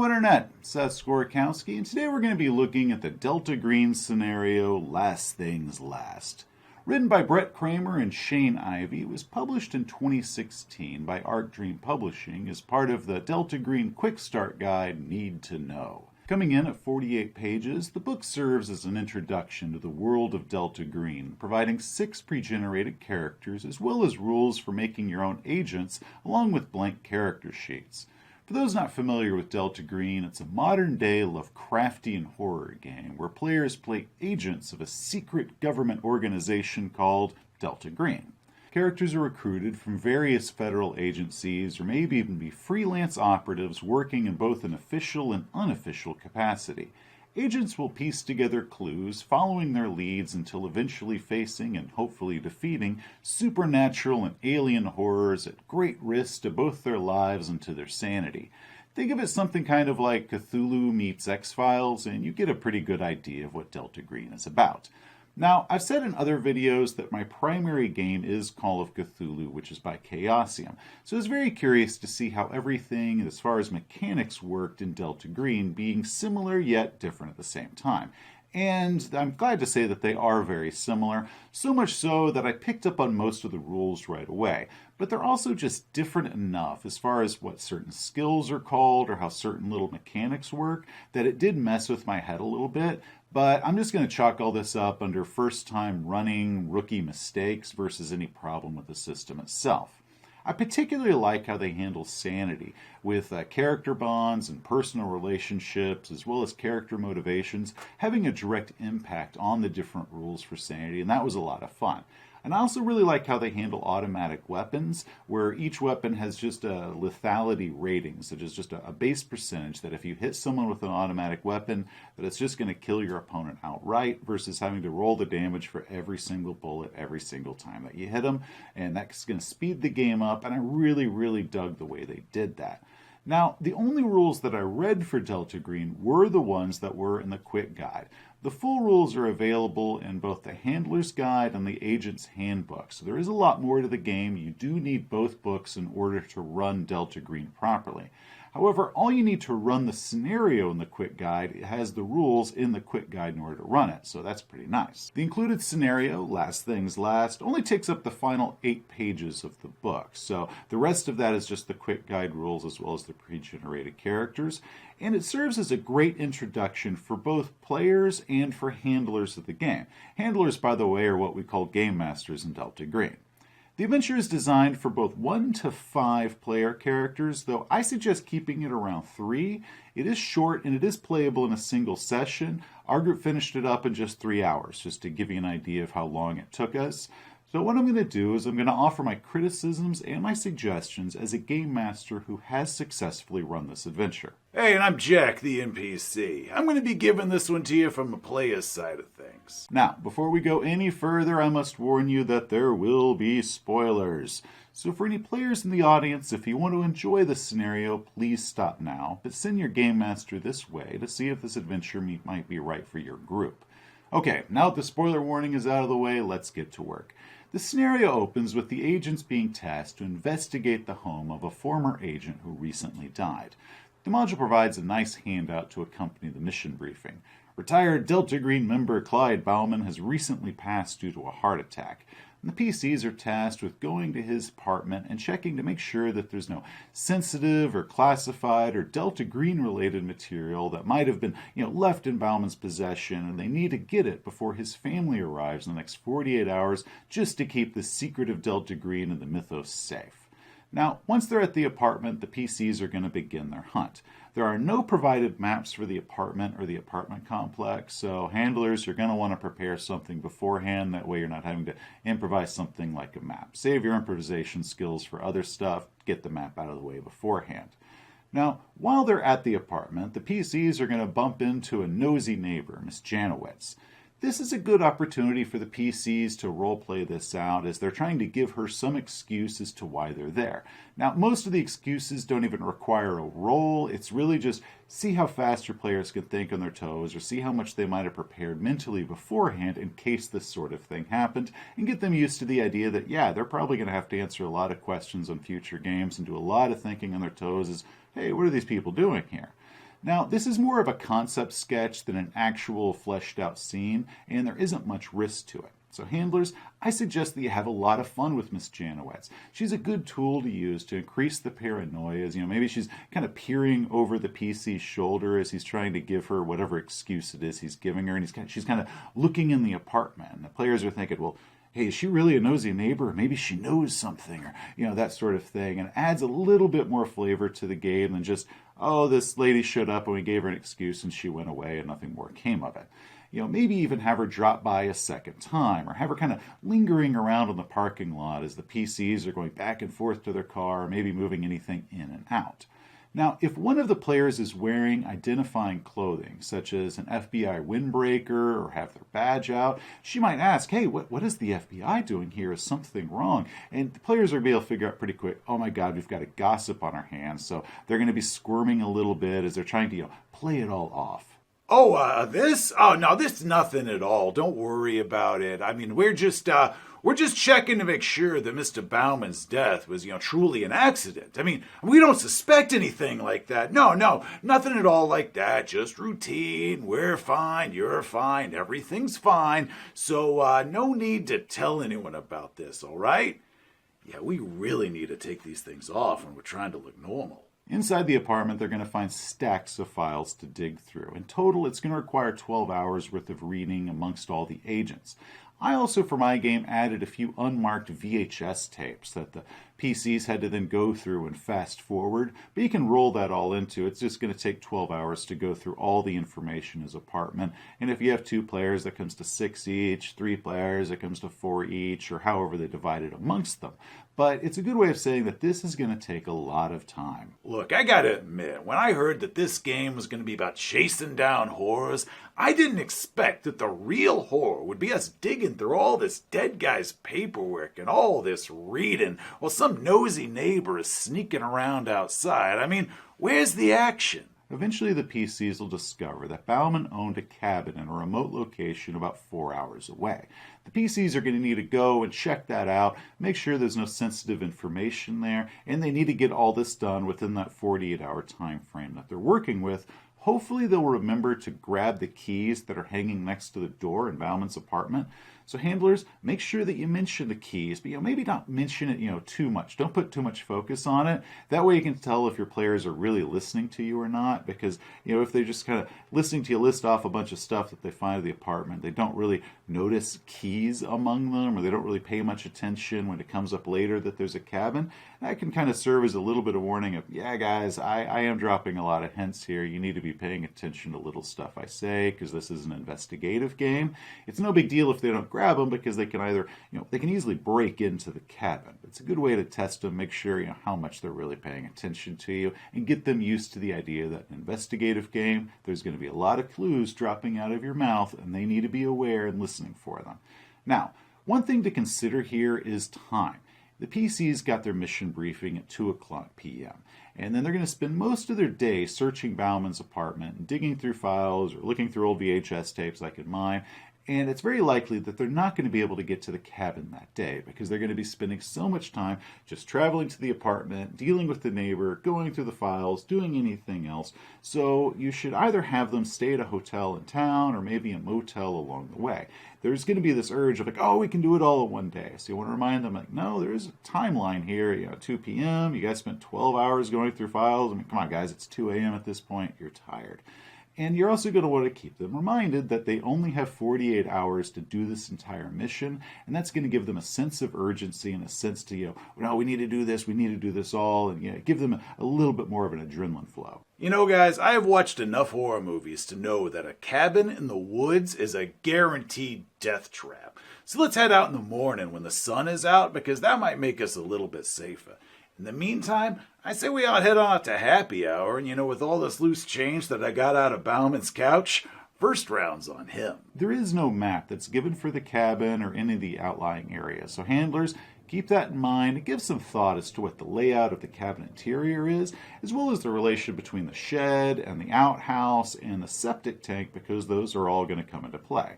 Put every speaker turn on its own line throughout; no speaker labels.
Hello Internet, Seth Skorkowski, and today we're going to be looking at the Delta Green scenario, Last Things Last. Written by Brett Kramer and Shane Ivey, it was published in 2016 by Arc Dream Publishing as part of the Delta Green Quickstart Guide Need to Know. Coming in at 48 pages, the book serves as an introduction to the world of Delta Green, providing 6 pre-generated characters as well as rules for making your own agents along with blank character sheets. For those not familiar with Delta Green, it's a modern-day Lovecraftian horror game where players play agents of a secret government organization called Delta Green. Characters are recruited from various federal agencies or maybe even be freelance operatives working in both an official and unofficial capacity. Agents will piece together clues, following their leads until eventually facing and hopefully defeating supernatural and alien horrors at great risk to both their lives and to their sanity. Think of it something kind of like Cthulhu meets X-Files, and you get a pretty good idea of what Delta Green is about. Now, I've said in other videos that my primary game is Call of Cthulhu, which is by Chaosium, so I was very curious to see how everything as far as mechanics worked in Delta Green, being similar yet different at the same time. And I'm glad to say that they are very similar, so much so that I picked up on most of the rules right away. But they're also just different enough as far as what certain skills are called or how certain little mechanics work that it did mess with my head a little bit. But I'm just going to chalk all this up under first-time running rookie mistakes versus any problem with the system itself. I particularly like how they handle sanity with character bonds and personal relationships as well as character motivations having a direct impact on the different rules for sanity, and that was a lot of fun. And I also really like how they handle automatic weapons, where each weapon has just a lethality rating, such as just a base percentage that if you hit someone with an automatic weapon, that it's just going to kill your opponent outright versus having to roll the damage for every single bullet every single time that you hit them. And that's going to speed the game up, and I really dug the way they did that. Now, the only rules that I read for Delta Green were the ones that were in the quick guide. The full rules are available in both the Handler's Guide and the Agent's Handbook, so there is a lot more to the game. You do need both books in order to run Delta Green properly. However, all you need to run the scenario in the quick guide has the rules in the quick guide in order to run it, so that's pretty nice. The included scenario, Last Things Last, only takes up the final 8 pages of the book, so the rest of that is just the quick guide rules as well as the pre-generated characters, and it serves as a great introduction for both players and for handlers of the game. Handlers, by the way, are what we call game masters in Delta Green. The adventure is designed for both 1 to 5 player characters, though I suggest keeping it around 3. It is short and it is playable in a single session. Our group finished it up in just 3 hours, just to give you an idea of how long it took us. So what I'm going to do is I'm going to offer my criticisms and my suggestions as a game master who has successfully run this adventure.
Hey, and I'm Jack, the NPC. I'm going to be giving this one to you from a player's side of things.
Now, before we go any further, I must warn you that there will be spoilers. So for any players in the audience, if you want to enjoy this scenario, please stop now, but send your game master this way to see if this adventure might be right for your group. Okay, now that the spoiler warning is out of the way, let's get to work. The scenario opens with the agents being tasked to investigate the home of a former agent who recently died. The module provides a nice handout to accompany the mission briefing. Retired Delta Green member Clyde Bauman has recently passed due to a heart attack. And the PCs are tasked with going to his apartment and checking to make sure that there's no sensitive or classified or Delta Green related material that might have been, left in Bauman's possession, and they need to get it before his family arrives in the next 48 hours just to keep the secret of Delta Green and the mythos safe. Now, once they're at the apartment, the PCs are going to begin their hunt. There are no provided maps for the apartment or the apartment complex, so handlers are going to want to prepare something beforehand. That way you're not having to improvise something like a map. Save your improvisation skills for other stuff. Get the map out of the way beforehand. Now, while they're at the apartment, the PCs are going to bump into a nosy neighbor, Miss Janowitz. This is a good opportunity for the PCs to roleplay this out as they're trying to give her some excuse as to why they're there. Now, most of the excuses don't even require a roll. It's really just see how fast your players can think on their toes or see how much they might have prepared mentally beforehand in case this sort of thing happened and get them used to the idea that, yeah, they're probably going to have to answer a lot of questions on future games and do a lot of thinking on their toes as, hey, what are these people doing here? Now, this is more of a concept sketch than an actual fleshed out scene, and there isn't much risk to it. So handlers, I suggest that you have a lot of fun with Miss Janowitz. She's a good tool to use to increase the paranoias. Maybe she's kind of peering over the PC's shoulder as he's trying to give her whatever excuse it is he's giving her, and she's kind of looking in the apartment. And the players are thinking, well, hey, is she really a nosy neighbor? Maybe she knows something, or, that sort of thing. And it adds a little bit more flavor to the game than just, oh, this lady showed up and we gave her an excuse and she went away and nothing more came of it. Maybe even have her drop by a second time, or have her kind of lingering around in the parking lot as the PCs are going back and forth to their car, or maybe moving anything in and out. Now, if one of the players is wearing identifying clothing, such as an FBI windbreaker or have their badge out, she might ask, hey, what is the FBI doing here? Is something wrong? And the players are going to be able to figure out pretty quick, oh my God, we've got a gossip on our hands. So they're going to be squirming a little bit as they're trying to play it all off.
Oh, this? Oh, no, this is nothing at all. Don't worry about it. I mean, we're just checking to make sure that Mr. Bauman's death was, truly an accident. I mean, we don't suspect anything like that. No, nothing at all like that. Just routine. We're fine. You're fine. Everything's fine. So, no need to tell anyone about this, all right? Yeah, we really need to take these things off when we're trying to look normal.
Inside the apartment, they're going to find stacks of files to dig through. In total, it's going to require 12 hours worth of reading amongst all the agents. I also, for my game, added a few unmarked VHS tapes that the PCs had to then go through and fast forward, but you can roll that all into it. It's just going to take 12 hours to go through all the information in his apartment. And if you have 2 players, that comes to 6 each, 3 players, it comes to 4 each, or however they divide it amongst them. But it's a good way of saying that this is going to take a lot of time.
Look, I gotta admit, when I heard that this game was going to be about chasing down horrors, I didn't expect that the real horror would be us digging through all this dead guy's paperwork and all this reading while some nosy neighbor is sneaking around outside. I mean, where's the action?
Eventually, the PCs will discover that Bauman owned a cabin in a remote location about 4 hours away. The PCs are going to need to go and check that out, make sure there's no sensitive information there, and they need to get all this done within that 48-hour time frame that they're working with. Hopefully, they'll remember to grab the keys that are hanging next to the door in Bauman's apartment. So handlers, make sure that you mention the keys, but maybe not mention it, too much. Don't put too much focus on it. That way you can tell if your players are really listening to you or not, because, if they're just kind of listening to you list off a bunch of stuff that they find in the apartment, they don't really notice keys among them, or they don't really pay much attention when it comes up later that there's a cabin. That can kind of serve as a little bit of warning of, yeah, guys, I am dropping a lot of hints here. You need to be paying attention to little stuff I say, because this is an investigative game. It's no big deal if they don't grab them, because they can either, they can easily break into the cabin. It's a good way to test them, make sure, how much they're really paying attention to you, and get them used to the idea that an investigative game, there's going to be a lot of clues dropping out of your mouth, and they need to be aware and listening for them. Now, one thing to consider here is time. The PCs got their mission briefing at 2 o'clock p.m., and then they're going to spend most of their day searching Bauman's apartment and digging through files or looking through old VHS tapes like in mine. And it's very likely that they're not going to be able to get to the cabin that day, because they're going to be spending so much time just traveling to the apartment, dealing with the neighbor, going through the files, doing anything else. So you should either have them stay at a hotel in town or maybe a motel along the way. There's going to be this urge of we can do it all in one day. So you want to remind them, no, there is a timeline here. 2 p.m., you guys spent 12 hours going through files. I mean, come on, guys, it's 2 a.m. at this point. You're tired. And you're also going to want to keep them reminded that they only have 48 hours to do this entire mission, and that's going to give them a sense of urgency and a sense to, we need to do this all, and give them a little bit more of an adrenaline flow.
Guys, I have watched enough horror movies to know that a cabin in the woods is a guaranteed death trap. So let's head out in the morning when the sun is out, because that might make us a little bit safer. In the meantime, I say we head on out to happy hour, and with all this loose change that I got out of Bauman's couch, first round's on him.
There is no map that's given for the cabin or any of the outlying areas, so handlers, keep that in mind and give some thought as to what the layout of the cabin interior is, as well as the relation between the shed and the outhouse and the septic tank, because those are all going to come into play.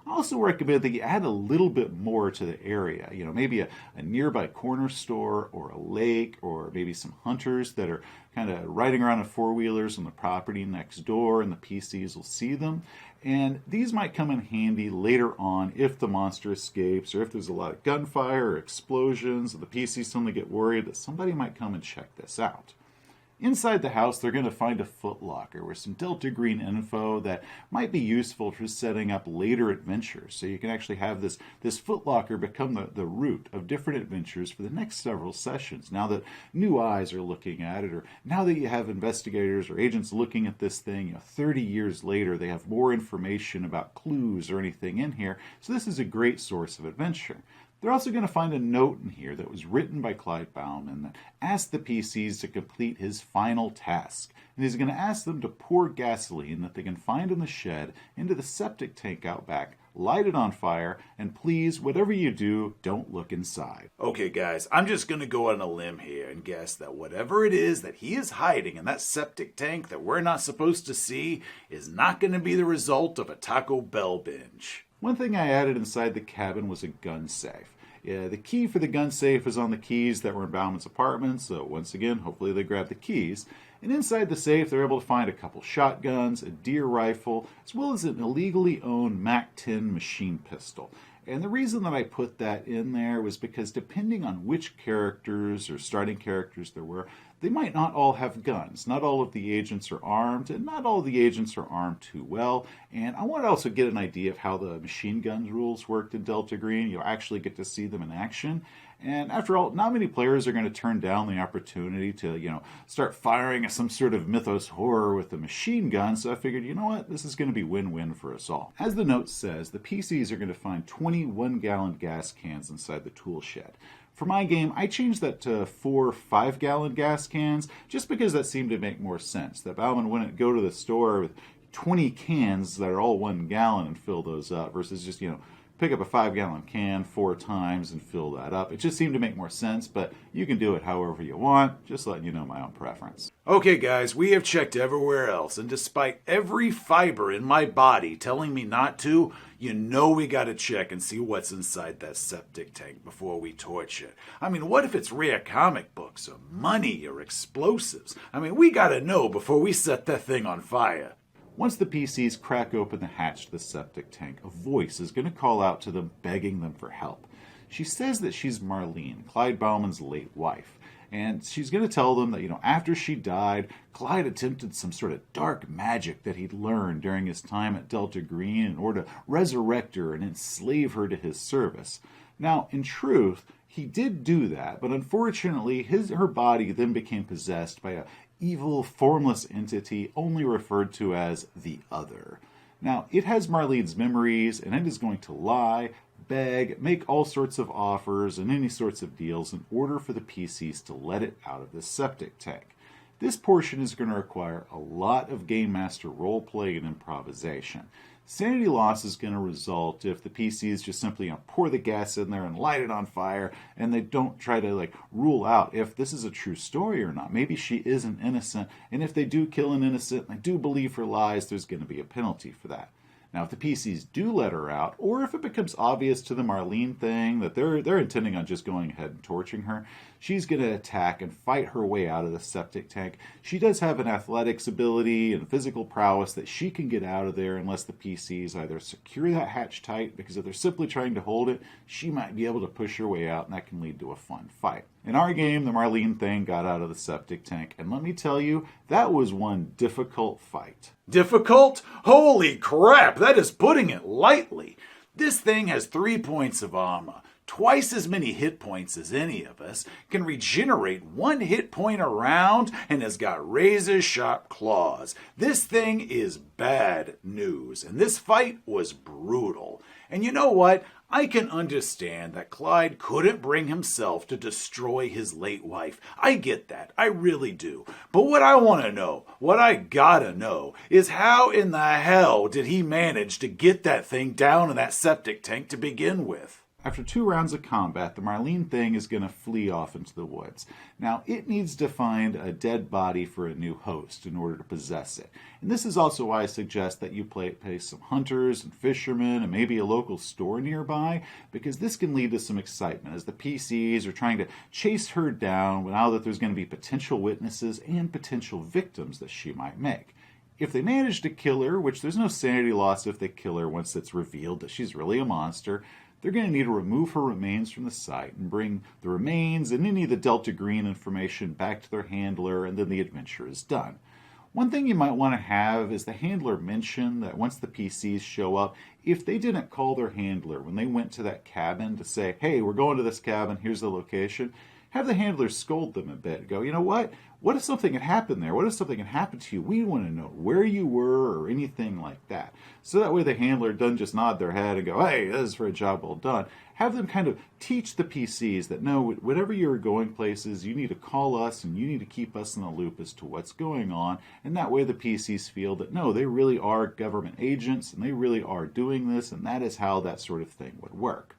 I also recommend that you add a little bit more to the area. Maybe a nearby corner store or a lake, or maybe some hunters that are kind of riding around on four-wheelers on the property next door, and the PCs will see them. And these might come in handy later on if the monster escapes, or if there's a lot of gunfire or explosions, and the PCs suddenly get worried that somebody might come and check this out. Inside the house, they're going to find a footlocker with some Delta Green info that might be useful for setting up later adventures. So you can actually have this footlocker become the root of different adventures for the next several sessions. Now that new eyes are looking at it, or now that you have investigators or agents looking at this thing, 30 years later, they have more information about clues or anything in here. So this is a great source of adventure. They're also going to find a note in here that was written by Clyde Bauman that asked the PCs to complete his final task. And he's going to ask them to pour gasoline that they can find in the shed into the septic tank out back, light it on fire, and please, whatever you do, don't look inside.
Okay, guys, I'm just going to go on a limb here and guess that whatever it is that he is hiding in that septic tank that we're not supposed to see is not going to be the result of a Taco Bell binge.
One thing I added inside the cabin was a gun safe. The key for the gun safe is on the keys that were in Bauman's apartment, so once again, hopefully they grabbed the keys. And inside the safe, they're able to find a couple shotguns, a deer rifle, as well as an illegally owned MAC-10 machine pistol. And the reason that I put that in there was because depending on which characters or starting characters there were, they might not all have guns. Not all of the agents are armed, and not all of the agents are armed too well. And I want to also get an idea of how the machine gun rules worked in Delta Green. You'll actually get to see them in action. And after all, not many players are going to turn down the opportunity to, start firing some sort of mythos horror with a machine gun. So I figured, you know what, this is going to be win-win for us all. As the note says, the PCs are going to find 20 one-gallon gas cans inside the tool shed. For my game, I changed that to 4 5-gallon gas cans just because that seemed to make more sense. That Bauman wouldn't go to the store with 20 cans that are all 1 gallon and fill those up versus just, pick up a 5-gallon can 4 times and fill that up. It just seemed to make more sense, but you can do it however you want, just letting you know my own preference.
Okay, guys, we have checked everywhere else, and despite every fiber in my body telling me not to, we gotta check and see what's inside that septic tank before we torch it. I mean, what if it's rare comic books or money or explosives? I mean, we gotta know before we set that thing on fire.
Once the PCs crack open the hatch to the septic tank, a voice is going to call out to them, begging them for help. She says that she's Marlene, Clyde Bauman's late wife, and she's going to tell them that, after she died, Clyde attempted some sort of dark magic that he'd learned during his time at Delta Green in order to resurrect her and enslave her to his service. Now, in truth, he did do that, but unfortunately, her body then became possessed by a evil, formless entity only referred to as the Other. Now, it has Marlene's memories, and it is going to lie, beg, make all sorts of offers and any sorts of deals in order for the PCs to let it out of the septic tank. This portion is going to require a lot of Game Master roleplay and improvisation. Sanity loss is going to result if the PCs just simply pour the gas in there and light it on fire, and they don't try to rule out if this is a true story or not. Maybe she isn't innocent, and if they do kill an innocent, and I do believe her lies, there's going to be a penalty for that. Now, if the PCs do let her out, or if it becomes obvious to the Marlene thing that they're intending on just going ahead and torching her, she's going to attack and fight her way out of the septic tank. She does have an athletics ability and physical prowess that she can get out of there unless the PCs either secure that hatch tight, because if they're simply trying to hold it, she might be able to push her way out, and that can lead to a fun fight. In our game, the Marlene thing got out of the septic tank, and let me tell you, that was one difficult fight.
Difficult? Holy crap, that is putting it lightly. This thing has 3 points of armor, twice as many hit points as any of us, can regenerate 1 hit point a round, and has got razor-sharp claws. This thing is bad news, and this fight was brutal. And you know what? I can understand that Clyde couldn't bring himself to destroy his late wife. I get that. I really do. But what I want to know, what I gotta know, is how in the hell did he manage to get that thing down in that septic tank to begin with?
After 2 rounds of combat, the Marlene thing is going to flee off into the woods. Now, it needs to find a dead body for a new host in order to possess it. And this is also why I suggest that you pay some hunters and fishermen and maybe a local store nearby, because this can lead to some excitement as the PCs are trying to chase her down now that there's going to be potential witnesses and potential victims that she might make. If they manage to kill her, which there's no sanity loss if they kill her once it's revealed that she's really a monster, they're going to need to remove her remains from the site and bring the remains and any of the Delta Green information back to their handler, and then the adventure is done. One thing you might want to have is the handler mention that once the PCs show up, if they didn't call their handler when they went to that cabin to say, hey, we're going to this cabin, here's the location, have the handler scold them a bit. Go, you know what? What if something had happened there? What if something had happened to you? We want to know where you were or anything like that. So that way the handler doesn't just nod their head and go, hey, this is for a job well done. Have them kind of teach the PCs that no, whenever you're going places, you need to call us and you need to keep us in the loop as to what's going on. And that way the PCs feel that no, they really are government agents and they really are doing this, and that is how that sort of thing would work.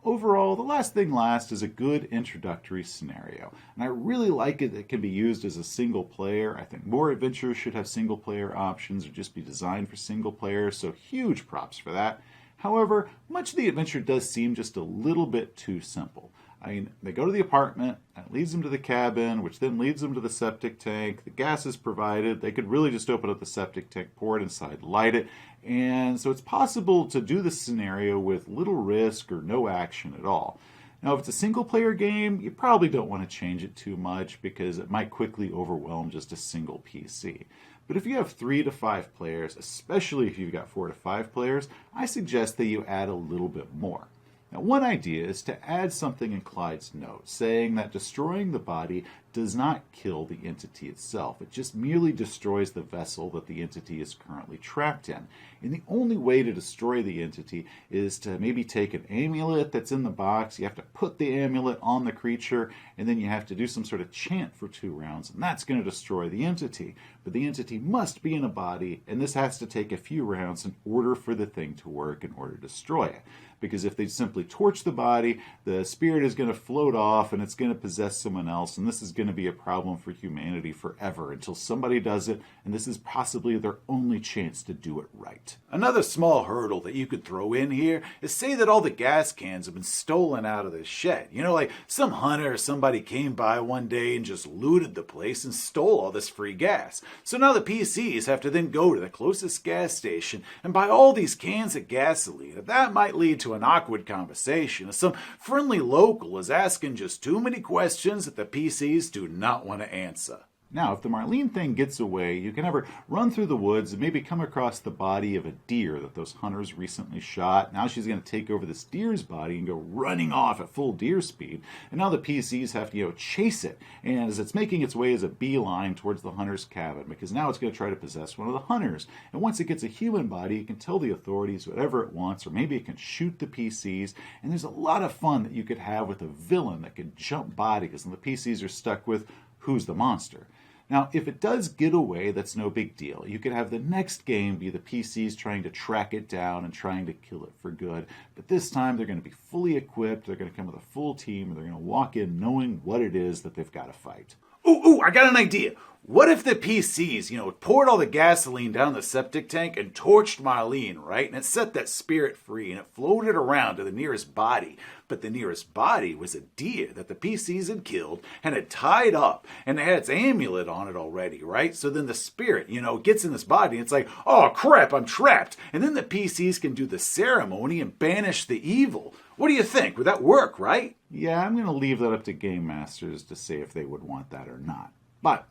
Overall, The Last Thing Last is a good introductory scenario, and I really like it. It can be used as a single player. I think more adventures should have single player options or just be designed for single players, so huge props for that. However, much of the adventure does seem just a little bit too simple. I mean, they go to the apartment, and it leads them to the cabin, which then leads them to the septic tank. The gas is provided. They could really just open up the septic tank, pour it inside, light it. And so it's possible to do this scenario with little risk or no action at all. Now, if it's a single-player game, you probably don't want to change it too much because it might quickly overwhelm just a single PC. But if you have 3 to 5 players, especially if you've got 4 to 5 players, I suggest that you add a little bit more. Now, one idea is to add something in Clyde's note, saying that destroying the body does not kill the entity itself. It just merely destroys the vessel that the entity is currently trapped in. And the only way to destroy the entity is to maybe take an amulet that's in the box. You have to put the amulet on the creature, and then you have to do some sort of chant for 2 rounds, and that's going to destroy the entity. But the entity must be in a body, and this has to take a few rounds in order for the thing to work, in order to destroy it. Because if they simply torch the body, the spirit is going to float off and it's going to possess someone else, and this is going to be a problem for humanity forever until somebody does it, and this is possibly their only chance to do it right.
Another small hurdle that you could throw in here is say that all the gas cans have been stolen out of this shed. You know, like some hunter or somebody came by one day and just looted the place and stole all this free gas. So now the PCs have to then go to the closest gas station and buy all these cans of gasoline. That might lead to an awkward conversation as some friendly local is asking just too many questions that the PCs do not want to answer.
Now, if the Marlene thing gets away, you can ever run through the woods and maybe come across the body of a deer that those hunters recently shot. Now she's going to take over this deer's body and go running off at full deer speed. And now the PCs have to, chase it. And as it's making its way as a beeline towards the hunter's cabin, because now it's going to try to possess one of the hunters. And once it gets a human body, it can tell the authorities whatever it wants, or maybe it can shoot the PCs. And there's a lot of fun that you could have with a villain that can jump bodies, and the PCs are stuck with who's the monster. Now, if it does get away, that's no big deal. You could have the next game be the PCs trying to track it down and trying to kill it for good. But this time, they're going to be fully equipped, they're going to come with a full team, and they're going to walk in knowing what it is that they've got to fight.
Ooh, I got an idea. What if the PCs, poured all the gasoline down the septic tank and torched Marlene, right? And it set that spirit free and it floated around to the nearest body. But the nearest body was a deer that the PCs had killed and had tied up, and it had its amulet on it already, right? So then the spirit, gets in this body and it's like, oh crap, I'm trapped. And then the PCs can do the ceremony and banish the evil. What do you think? Would that work, right?
Yeah, I'm going to leave that up to game masters to say if they would want that or not. But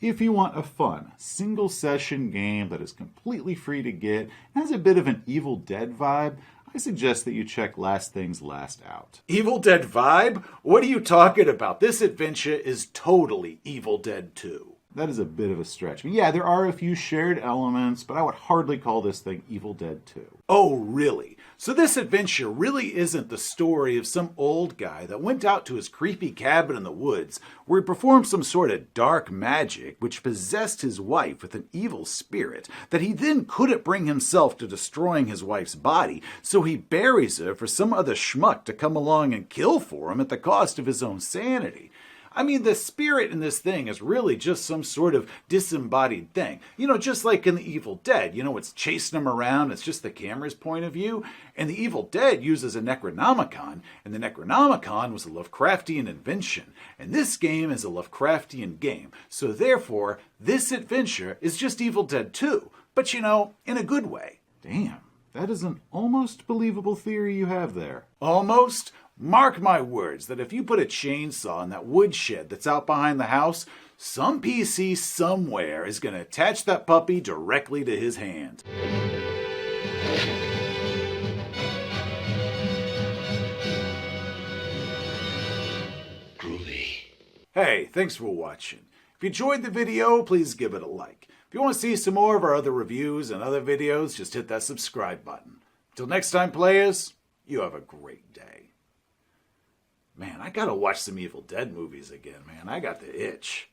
if you want a fun, single-session game that is completely free to get and has a bit of an Evil Dead vibe, I suggest that you check Last Things Last out.
Evil Dead vibe? What are you talking about? This adventure is totally Evil Dead 2.
That is a bit of a stretch. But yeah, there are a few shared elements, but I would hardly call this thing Evil Dead 2.
Oh, really? So this adventure really isn't the story of some old guy that went out to his creepy cabin in the woods where he performed some sort of dark magic which possessed his wife with an evil spirit that he then couldn't bring himself to destroying his wife's body, so he buries her for some other schmuck to come along and kill for him at the cost of his own sanity. I mean, the spirit in this thing is really just some sort of disembodied thing. You know, just like in The Evil Dead, it's chasing him around, it's just the camera's point of view. And The Evil Dead uses a Necronomicon, and the Necronomicon was a Lovecraftian invention. And this game is a Lovecraftian game. So therefore, this adventure is just Evil Dead 2. But in a good way.
Damn, that is an almost believable theory you have there.
Almost? Mark my words that if you put a chainsaw in that woodshed that's out behind the house, some PC somewhere is going to attach that puppy directly to his hand.
Groovy.
Hey, thanks for watching. If you enjoyed the video, please give it a like. If you want to see some more of our other reviews and other videos, just hit that subscribe button. Until next time, players, you have a great day. Man, I gotta watch some Evil Dead movies again, man. I got the itch.